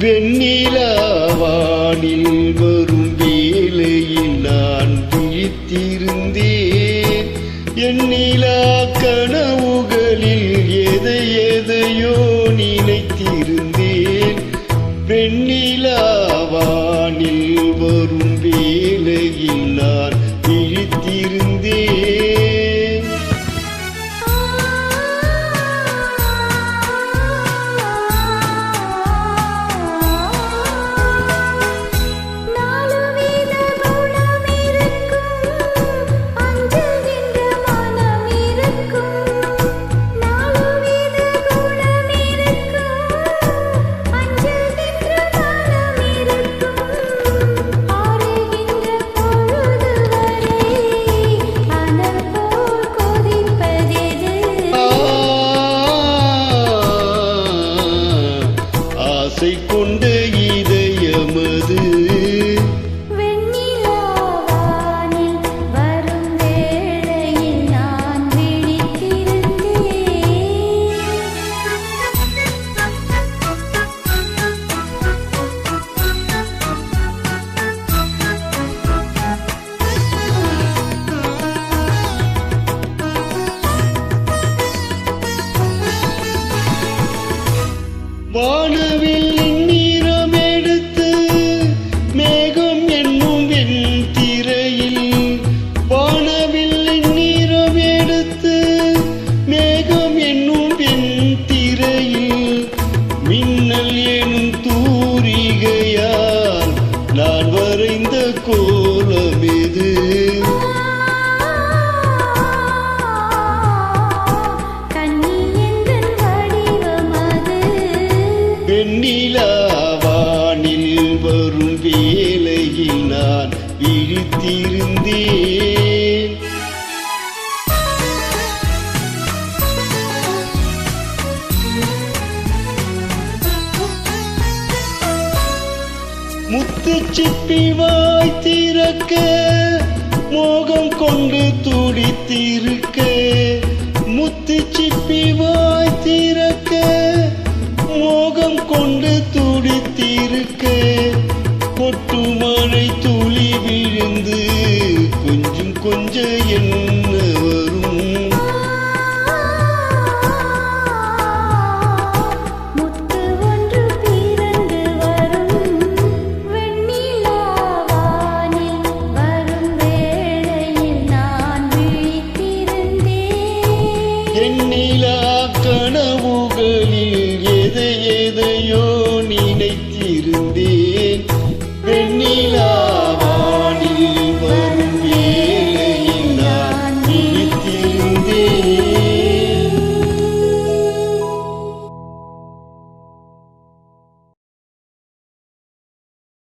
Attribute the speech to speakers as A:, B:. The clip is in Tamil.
A: வெண்ணிலாவானில் வரும் வேளையில் நான் விழித்திருந்தேன். எண்ணிலா கனவுகளில் எதையோ நினைத்திருந்தேன். வெண்ணிலாவானில் வரும் வேளையில் நான் விழித்திருந்தேன். ஆசை கொண்ட இதயமது
B: வெண்ணிலாவானில் வரும் வேளையில் நான் விழித்திருந்தேன்.
A: வானவில் நீரம் எடுத்து மேகம் என்னும் வெண் திரையில், வானவில் நீரம் எடுத்து மேகம் என்னும் வெண் திரையில், மின்னல் எனும் தூரிகையால் நான் வரைந்த கோலம் எது? வெண்ணிலாவானில் வரும் வேளையில் நான் விழித்திருந்தேன். முத்துச்சிப்பி வாய் திறக்க மோகம் கொண்டு துடித்திருக்க, முத்துச்சிப்பி வாய் திறக்க மோகம் கொண்டு துடித்திருக்க, கொட்டு மழை துளி விழுந்து கொஞ்சம் கொஞ்சம் என்